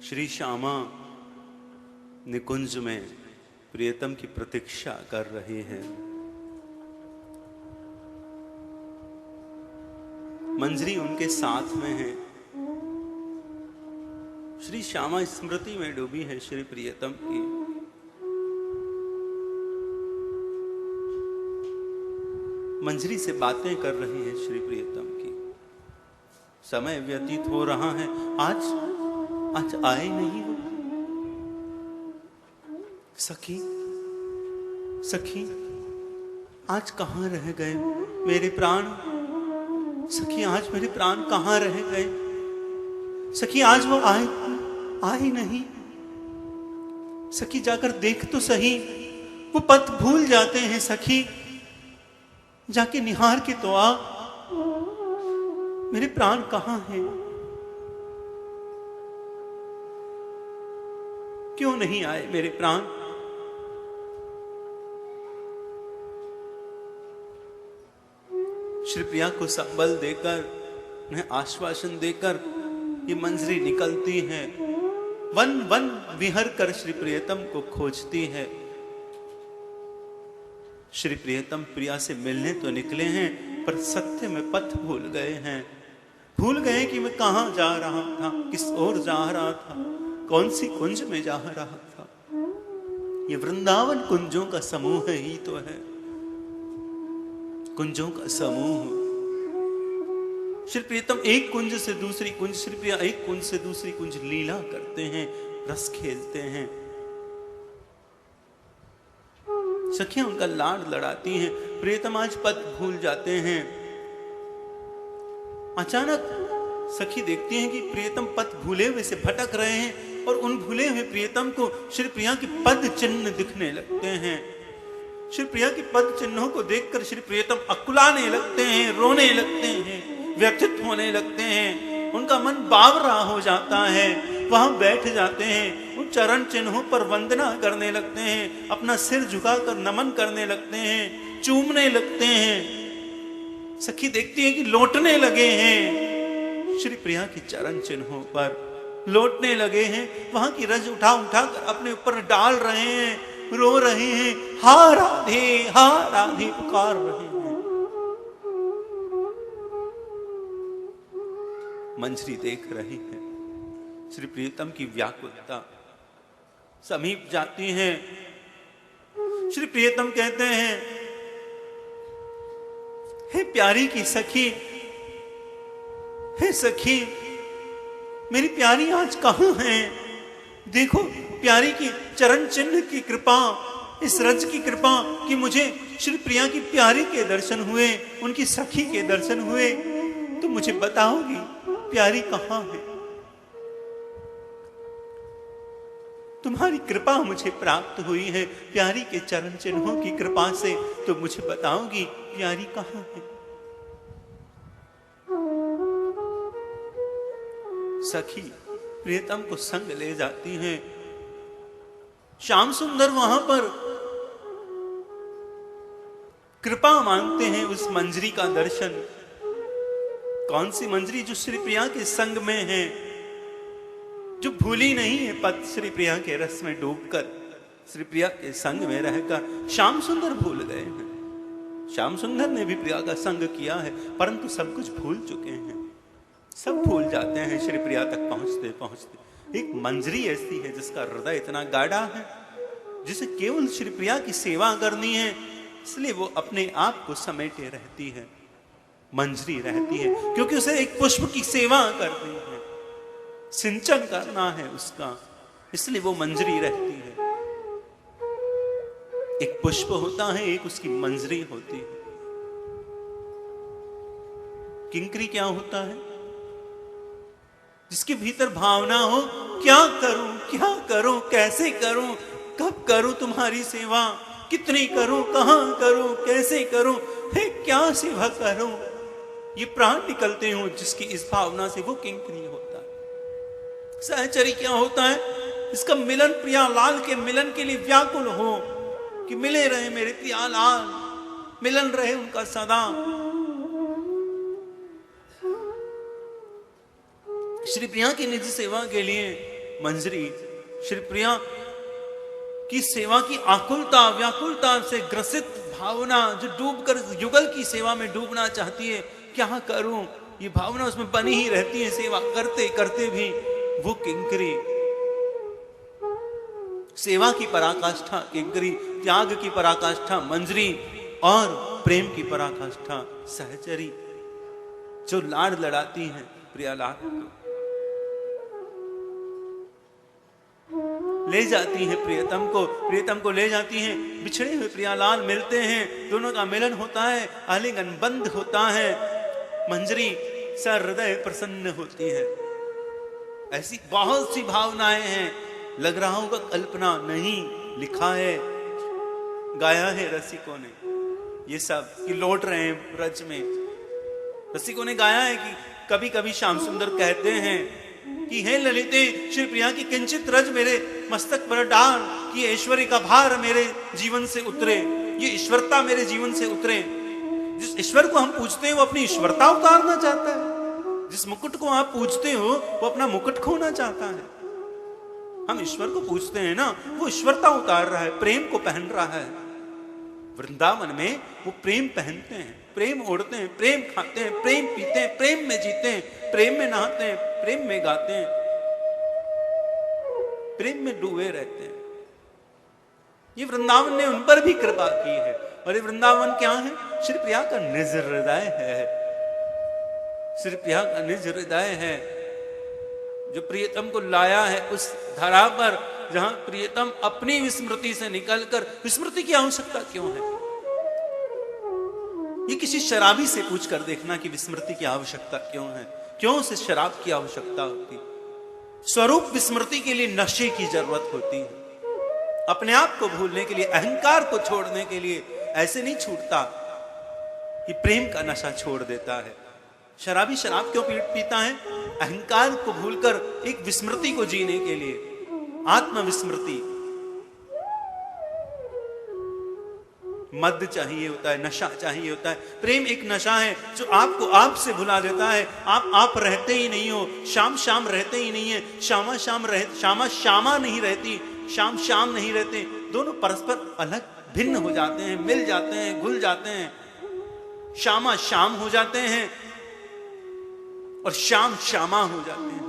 श्री श्यामा निकुंज में प्रियतम की प्रतीक्षा कर रही है। मंजरी उनके साथ में है। श्री श्यामा स्मृति में डूबी है श्री प्रियतम की। मंजरी से बातें कर रही है श्री प्रियतम की। समय व्यतीत हो रहा है, आज आए नहीं हो। सखी सखी आज कहां रह गए मेरे प्राण। सखी आज मेरे प्राण कहां रह गए। सखी आज वो आए नहीं। सखी जाकर देख तो सही, वो पथ भूल जाते हैं। सखी जाके निहार के तो आ, मेरे प्राण कहां हैं। क्यों नहीं आए मेरे प्राण। श्री प्रिया को संबल देकर, उन्हें आश्वासन देकर ये मंजरी निकलती है। वन वन विहर कर श्री प्रियतम को खोजती है। श्री प्रियतम प्रिया से मिलने तो निकले हैं, पर सत्य में पथ भूल गए हैं। भूल गए कि मैं कहां जा रहा था, किस ओर जा रहा था, कौन सी कुंज में जा रहा था। ये वृंदावन कुंजों का समूह ही तो है, कुंजों का समूह। श्री प्रियतम एक कुंज से दूसरी कुंज, श्री प्रिया एक कुंज से दूसरी कुंज लीला करते हैं, रस खेलते हैं। सखियां उनका लाड लड़ाती हैं। प्रियतम आज पथ भूल जाते हैं। अचानक सखी देखती हैं कि प्रियतम पथ भूले हुए से भटक रहे हैं, और उन भूले हुए प्रियतम को श्री प्रिया के पद चिन्ह दिखने लगते हैं। श्री प्रिया के पद चिन्हों को देखकर श्री प्रियतम अकुलाने लगते हैं, रोने लगते हैं, व्यथित होने लगते हैं। उनका मन बावरा हो जाता है। वहां बैठ जाते हैं, उन चरण चिन्हों पर वंदना करने लगते हैं, अपना सिर झुकाकर नमन करने लगते हैं, चूमने लगते हैं। सखी देखती है कि लौटने लगे हैं। श्री प्रिया के चरण चिन्हों पर लौटने लगे हैं। वहां की रज उठा उठा कर अपने ऊपर डाल रहे हैं, रो रहे हैं, हा राधे पुकार रहे हैं। मंजरी देख रही है श्री प्रियतम की व्याकुलता। समीप जाती हैं। श्री प्रियतम कहते हैं, हे प्यारी की सखी, हे सखी मेरी प्यारी आज कहां है। देखो प्यारी की चरण चिन्ह की कृपा, इस रज की कृपा कि मुझे श्री प्रिया की प्यारी के दर्शन हुए, उनकी सखी के दर्शन हुए। तो मुझे बताओगी प्यारी कहां है। तुम्हारी कृपा मुझे प्राप्त हुई है प्यारी के चरण चिन्हों की कृपा से, तो मुझे बताओगी प्यारी कहां है। सखी प्रियतम को संग ले जाती हैं। श्याम सुंदर वहां पर कृपा मांगते हैं उस मंजरी का दर्शन। कौन सी मंजरी? जो श्री प्रिया के संग में है, जो भूली नहीं है पद श्री प्रिया के रस में डूबकर, श्री प्रिया के संग में रहकर। श्याम सुंदर भूल गए हैं। श्याम सुंदर ने भी प्रिया का संग किया है, परंतु सब कुछ भूल चुके हैं। सब भूल जाते हैं श्री प्रिया तक पहुंचते पहुंचते। एक मंजरी ऐसी है जिसका हृदय इतना गाढ़ा है, जिसे केवल श्री प्रिया की सेवा करनी है, इसलिए वो अपने आप को समेटे रहती है। मंजरी रहती है क्योंकि उसे एक पुष्प की सेवा करनी है, सिंचन करना है उसका, इसलिए वो मंजरी रहती है। एक पुष्प होता है, एक उसकी मंजरी होती है। किंकरी क्या होता है? जिसके भीतर भावना हो, क्या करूं, कैसे करूं, कब करूं तुम्हारी सेवा, कितनी करूं, कहां करूं, कैसे करूं, हे क्या सेवा करूं। ये प्राण निकलते हो जिसकी इस भावना से, वो किंकरी होता है। सहचरी क्या होता है? इसका मिलन प्रिया लाल के मिलन के लिए व्याकुल हो कि मिले रहे मेरे प्रिया लाल, मिलन रहे उनका सदा। श्री प्रिया की निज सेवा के लिए मंजरी श्री प्रिया की सेवा की आकुलता व्याकुलता से ग्रसित भावना, जो डूबकर युगल की सेवा में डूबना चाहती है, क्या करूं, ये भावना उसमें बनी ही रहती है। सेवा करते करते भी वो किंकरी, सेवा की पराकाष्ठा किंकरी, त्याग की पराकाष्ठा मंजरी और प्रेम की पराकाष्ठा सहचरी, जो लाड लड़ाती हैं प्रियालाल को, ले जाती है प्रियतम को ले जाती हैं। बिछड़े हुए प्रियालाल मिलते हैं, दोनों का मिलन होता है, आलिंगन बंद होता है, मंजरी सा हृदय प्रसन्न होती है। ऐसी बहुत सी भावनाएं हैं, लग रहा होगा कल्पना नहीं, लिखा है, गाया है रसिकों ने ये सब कि लौट रहे हैं ब्रज में। रसिकों ने गाया है कि कभी कभी श्याम सुंदर कहते हैं कि हे ललिते, श्री प्रिया की किंचित रज मेरे मस्तक पर डाल कि ऐश्वर्य का भार मेरे जीवन से उतरे, ये ईश्वरता मेरे जीवन से उतरे। जिस ईश्वर को हम पूजते हैं वो अपनी ईश्वरता उतारना चाहता है, जिस मुकुट को आप पूजते हो वो अपना मुकुट खोना चाहता है। हम ईश्वर को पूजते हैं ना, वो ईश्वरता उतार रहा है, प्रेम को पहन रहा है। वृंदावन में वो प्रेम पहनते हैं, प्रेम ओढ़ते हैं, प्रेम खाते हैं, प्रेम पीते हैं, प्रेम में जीते हैं, प्रेम में नहाते हैं, प्रेम में गाते हैं, प्रेम में डूबे रहते हैं। ये वृंदावन ने उन पर भी कृपा की है। और ये वृंदावन क्या है? श्री प्रिया का निज हृदय है, श्री प्रिया का निज हृदय है, जो प्रियतम को लाया है उस धरा पर जहां प्रियतम अपनी विस्मृति से निकलकर, विस्मृति की आवश्यकता क्यों है? ये किसी शराबी से पूछ कर देखना कि विस्मृति की आवश्यकता क्यों है, क्यों उसे शराब की आवश्यकता होती। स्वरूप विस्मृति के लिए नशे की जरूरत होती है, अपने आप को भूलने के लिए, अहंकार को छोड़ने के लिए। ऐसे नहीं छूटता, ये प्रेम का नशा छोड़ देता है। शराबी शराब क्यों पीता है? अहंकार को भूलकर एक विस्मृति को जीने के लिए, आत्मविस्मृति। मद चाहिए होता है, नशा चाहिए होता है। प्रेम एक नशा है जो आपको आप से भुला देता है। आप रहते ही नहीं हो, शाम शाम रहते ही नहीं है, श्यामा श्यामा नहीं रहती, शाम शाम नहीं रहते। दोनों परस्पर अलग भिन्न हो जाते हैं, मिल जाते हैं, घुल जाते हैं। श्यामा शाम हो जाते हैं और श्याम श्यामा हो जाते हैं।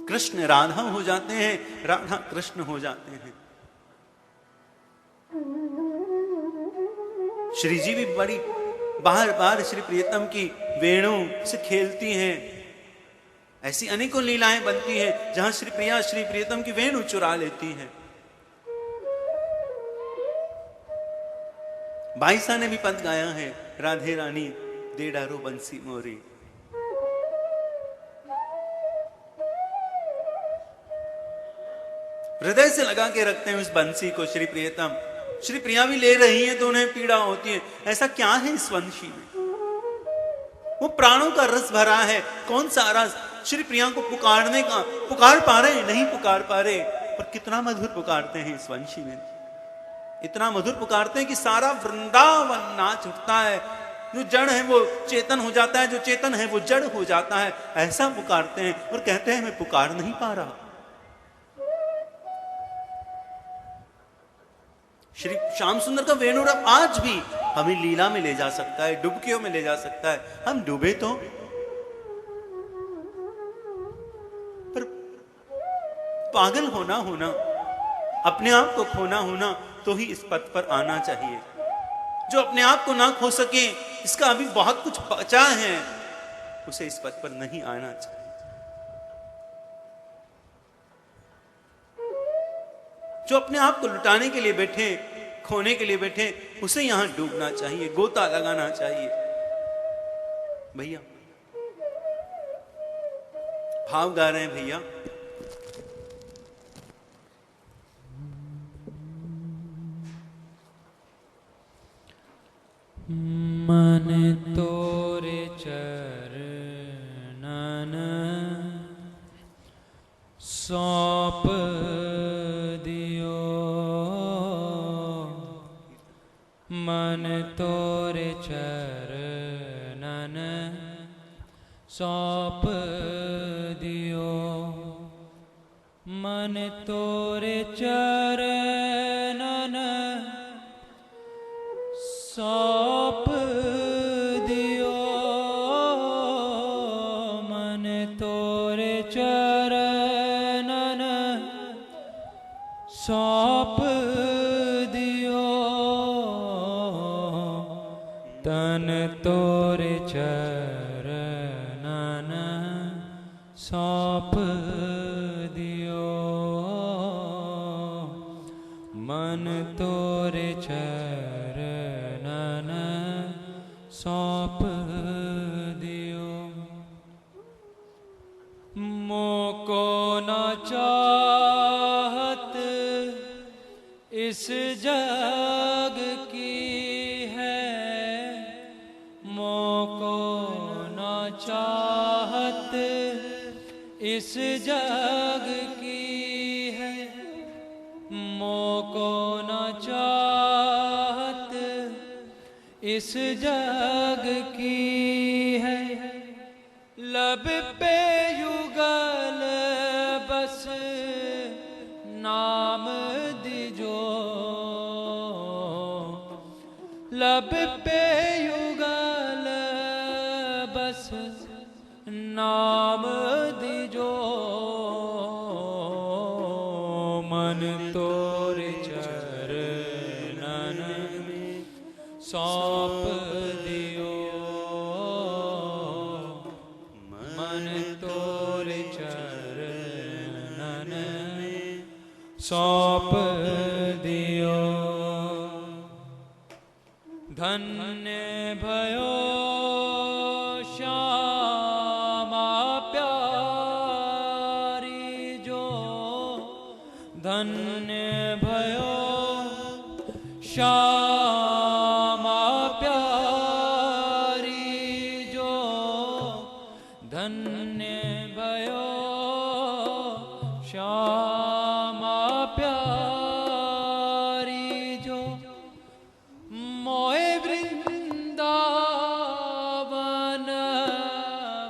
कृष्ण राधा हो जाते हैं, राधा कृष्ण हो जाते हैं। श्री जी भी बड़ी बार बार श्री प्रियतम की वेणु से खेलती हैं। ऐसी अनेकों लीलाएं बनती हैं जहां श्री प्रिया श्री प्रियतम की वेणु चुरा लेती हैं। बाईसा ने भी पद गाया है, राधे रानी दे डारो बंसी मोरी। हृदय से लगा के रखते हैं उस बंसी को श्री प्रियतम। श्री प्रिया भी ले रही है तो उन्हें पीड़ा होती है। ऐसा क्या है इस वंशी में? वो प्राणों का रस भरा है। कौन सा रस? श्री प्रिया को पुकारने का। पुकार पा रहे? नहीं पुकार पा रहे, पर कितना मधुर पुकारते हैं इस वंशी में। इतना मधुर पुकारते हैं कि सारा वृंदावन नाच उठता है। जो जड़ है वो चेतन हो जाता है, जो चेतन है वो जड़ हो जाता है। ऐसा पुकारते हैं और कहते हैं मैं पुकार नहीं पा रहा। श्री श्याम सुंदर का वेणुरव आज भी हमें लीला में ले जा सकता है, डुबकियों में ले जा सकता है। हम डूबे तो, पर पागल होना, अपने आप को खोना होना, तो ही इस पथ पर आना चाहिए। जो अपने आप को ना खो सके, इसका अभी बहुत कुछ बचा है, उसे इस पथ पर नहीं आना चाहिए। जो अपने आप को लुटाने के लिए बैठे, खोने के लिए बैठे, उसे यहां डूबना चाहिए, गोता लगाना चाहिए। भैया भाव गा रहे हैं भैया। मन तोरे चरणन सौंप दियो, मन तोरे चरणन सौंप मन तोरे चरणन सौंप दियो, मन तोरे चरणन सौंप दियो, तन तोरे चरणन सौंप दियो, मन तोरे चरणन सौंप दियो। मोको न चाहत इस जग की है, मोको न चाहत इस जग की है, मोको न चाहत इस जग की है, लब पे युगल बस नाम दिजो, लब पे युगल बस नाम दिजो, मन तोरे चरणन सौंप दियो, मन तोरे चरणन सौंप दियो। धन्य भयो श्यामा प्यारी जो, धन्य भयो श्यामा प्यारी जो, धन्य भयो श्यामा प्यारी जो, मोहे वृंदावन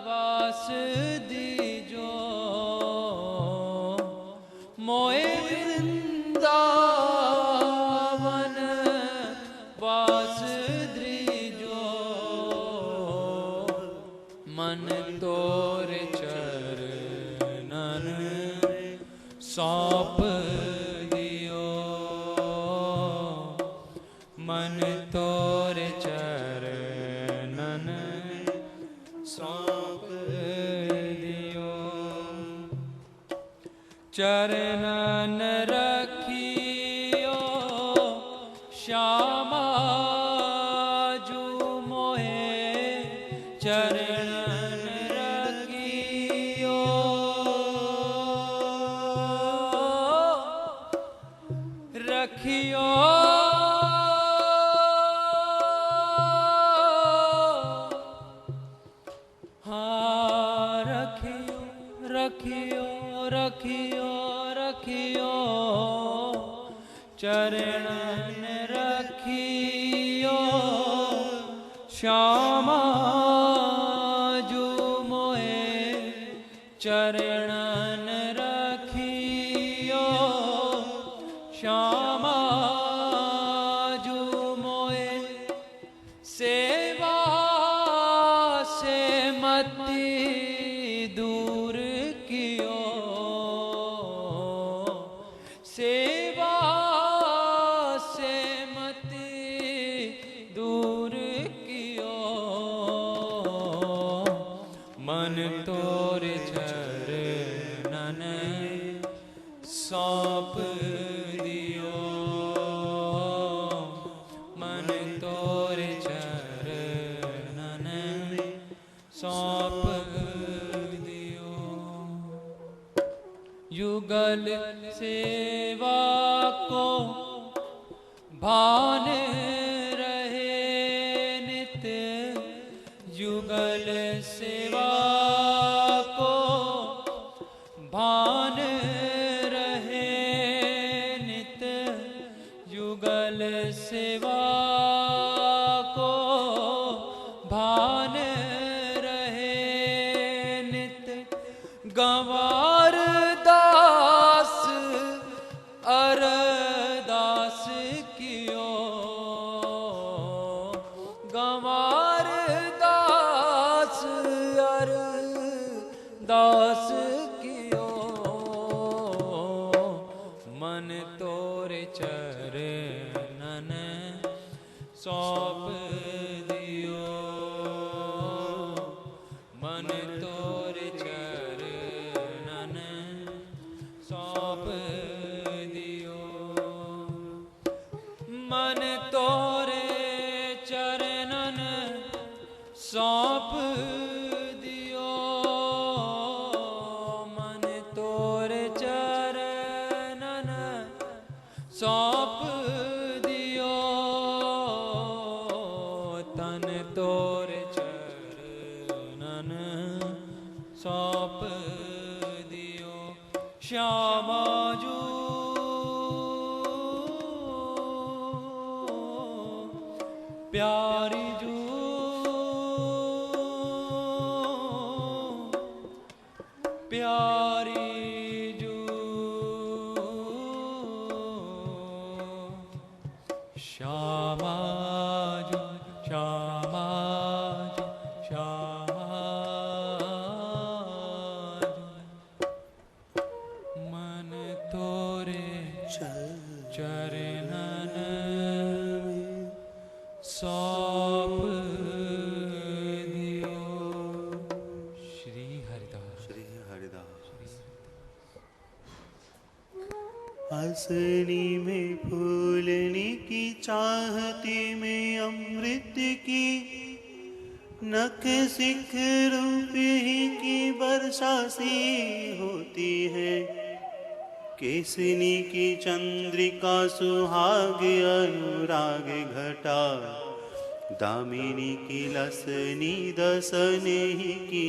वास दीजो, मोहे वृंदावन वास दीजो, मन तोरे चरणन सौंप दियो, मन तोरे चरणन सौंप दियो। चरणन रखियो श्यामा जू मोहे, चरणन रखियो, रखियो हाँ रखियो, रखियो रखियो रखियो, चरणन रखियो श्यामा जू मोहे, चरणन रखियो श्यामा जू मोहे, सेवा से मति दूर कियो, सेवा से मति दूर कियो, मन तोरे चरणन सौंप दियो, मन तोरे चरणन सौंप दियो। युगल सेवा को भान रहे नित, युगल सेवा को भान रहे नित, युगल सेवा को भान रहे नित, गंवार दास सौंप दियो मन तोर चरणन सौंप दियो तन तोर चरणन सौंप दियो श्यामा जू प्यारी जू प्यारी जू श्यामा जू श्यामा जू श्यामा जू मन तोरे चरणन सौंप दियो। श्री हरिदास। श्री हरिदास। हंसनी में फूलने की चाहती में अमृत की नख सिख रूप ही की वर्षा सी होती है। केसनी की चंद्रिका सुहाग अनुराग घटा दामिनी की लसनी दसने ही की